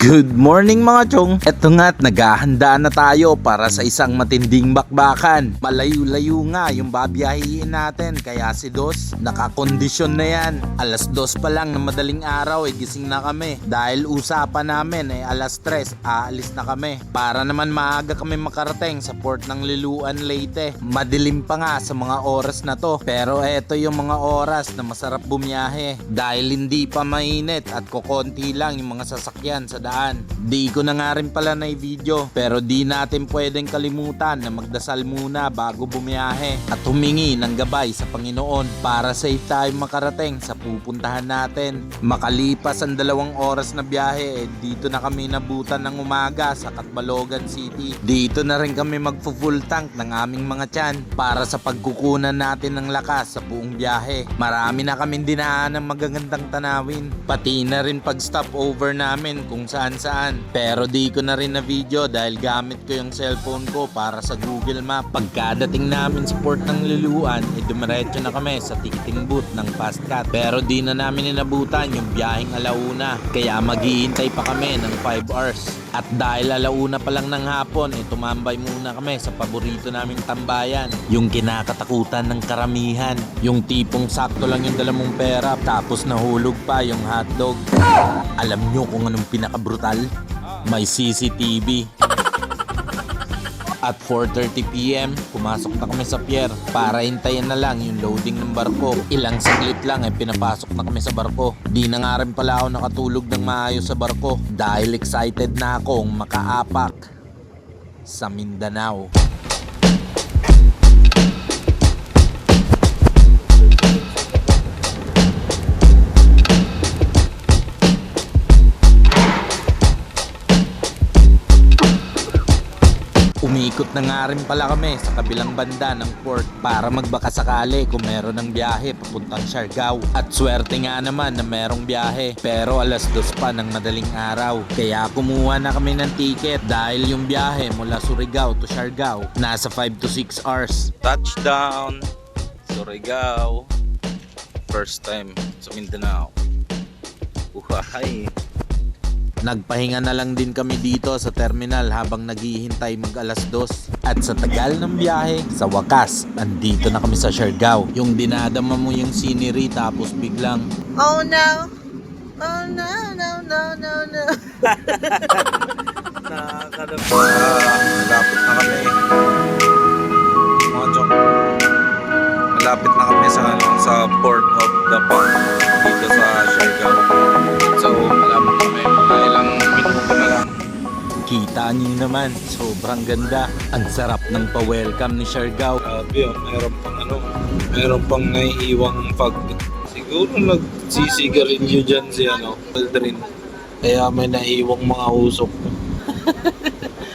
Good morning mga chong! Eto nga't naghahanda na tayo para sa isang matinding bakbakan. Malayo-layo nga yung babiyahiin natin, kaya si Dos nakakondisyon na yan. Alas 2 pa lang na madaling araw gising na kami. Dahil usapan namin alas 3 aalis na kami. Para naman maaga kami makarating sa port ng Liloan, Leyte. Madilim pa nga sa mga oras na to, pero eto yung mga oras na masarap bumiyahe. Dahil hindi pa mainit at kukonti lang yung mga sasakyan sa daan. Di ko na nga rin pala na video, pero di natin pwedeng kalimutan na magdasal muna bago bumiyahe at humingi ng gabay sa Panginoon para safe tayo makarating sa pupuntahan natin. Makalipas ang 2 oras na biyahe, dito na kami nabutan ng umaga sa Catbalogan City. Dito na rin kami magfu-full tank ng aming mga tiyan para sa pagkukunan natin ng lakas sa buong biyahe. Marami na kaming dinaan ng magagandang tanawin, pati na rin pag stopover namin kung saan. Pero di ko na rin na video dahil gamit ko yung cellphone ko para sa Google Map. Pagkadating namin sa port ng Liloan, dumiretso na kami sa ticketing booth ng Fastcat. Pero di na namin inabutan yung biyaheng alauna, kaya maghihintay pa kami ng 5 hours. At dahil alauna pa lang ng hapon, tumambay muna kami sa paborito naming tambayan, yung kinakatakutan ng karamihan. Yung tipong sakto lang yung dala mong pera, tapos nahulog pa yung hotdog. Alam nyo kung anong pinakabrutal? May CCTV. At 4:30 PM, pumasok na kami sa pier para hintayin na lang yung loading ng barko. Ilang saglit lang pinapasok na kami sa barko. Di na nga rin pala ako nakatulog ng maayos sa barko dahil excited na akong makaapak sa Mindanao. Umikot na nga rin pala kami sa kabilang banda ng port para magbakasakali kung meron ng biyahe papuntang Siargao. At swerte nga naman na merong biyahe, pero alas 2 pa ng madaling araw. Kaya kumuha na kami ng ticket dahil yung biyahe mula Surigao to Siargao nasa 5 to 6 hours. Touchdown Surigao. First time sa Mindanao. Uhay! Nagpahinga na lang din kami dito sa terminal habang naghihintay mag alas 2. At sa tagal ng biyahe, sa wakas, andito na kami sa Siargao. Yung dinadama mo yung scenery tapos biglang, oh no! Oh no, no, no, no, no. malapit na kami. Mga chong, malapit na kami sa port of Dapang dito sa Siargao. So, malapit kami. Ilang minuto na lang. Kita niyo naman, sobrang ganda. Ang sarap ng pa-welcome ni Siargao. Grabe, meron pang naiiwang fog. Siguro nagsisigarilyo dyan si Aldrin. Kaya may naiiwang mga usok.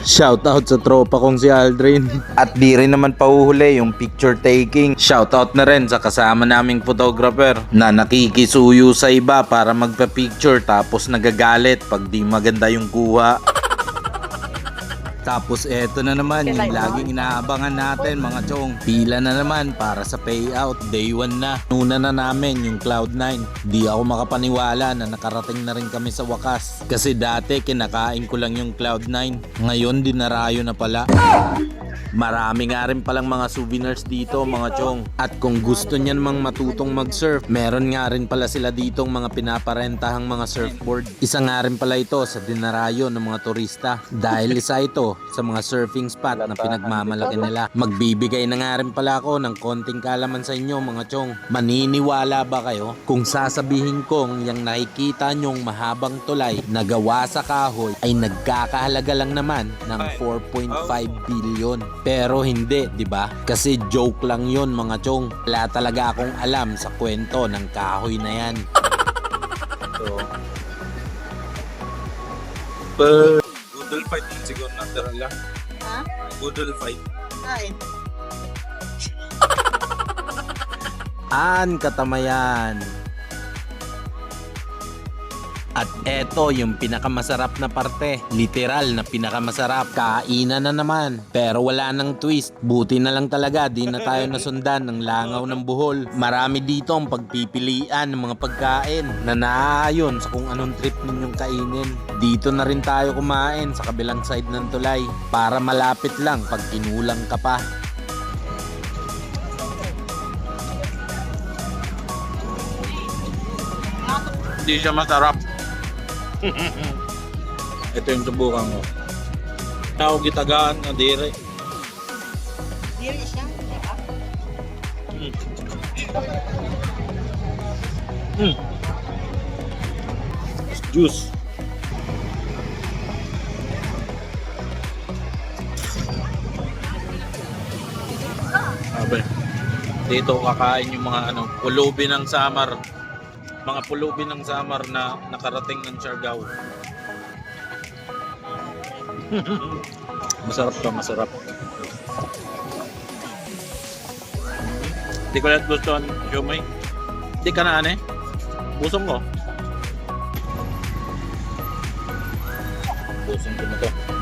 Shoutout sa tropa kong si Aldrin. At di rin naman pahuhuli yung picture taking. Shoutout na rin sa kasama naming photographer na nakikisuyo sa iba para magpa-picture tapos nagagalit pag di maganda yung kuha. Tapos eto na naman yung laging inaabangan natin mga chong. Pila na naman para sa payout. Day 1 na. Nuna na namin yung Cloud9. Di ako makapaniwala na nakarating na rin kami sa wakas. Kasi dati kinakain ko lang yung Cloud9. Ngayon dinarayo na pala. Marami nga rin palang mga souvenirs dito mga chong. At kung gusto niyan mang matutong mag-surf, meron nga rin pala sila ditong mga pinaparentahang mga surfboard. Isa nga rin pala ito sa dinarayo ng mga turista. Dahil isa ito sa mga surfing spot na pinagmamalaki nila. Magbibigay na nga rin pala ako ng konting kalaman sa inyo mga chong. Maniniwala ba kayo kung sasabihin kong yung nakikita nyong mahabang tulay na gawa sa kahoy ay nagkakahalaga lang naman ng 4.5 billion? Pero hindi, di ba? Kasi joke lang yon mga chong. Wala talaga akong alam sa kwento ng kahoy na yan. Goodle fight din siguro natural lang. Ha? Goodle fight. Kain. An katamayan. At Eto yung pinakamasarap na parte. Literal na pinakamasarap. Kainan na naman. Pero wala nang twist. Buti na lang talaga di na tayo nasundan ng langaw ng buhol. Marami dito ang pagpipilian ng mga pagkain na naaayon sa kung anong trip ninyong kainin. Dito na rin tayo kumain sa kabilang side ng tulay para malapit lang pag kinulang ka pa. Hindi siya masarap. Ito yung subukan ko. Tawag gitagaan na dire. Diri siya. Juice. Abe. Dito kakain yung mga pulubi ng Samar. Mga pulubi ng Samar na nakarating ng Siargao. Masarap to, masarap. Hindi ko lahat gusto ang siomay. Hindi ka na ane. Busong ko. Busong ko na to.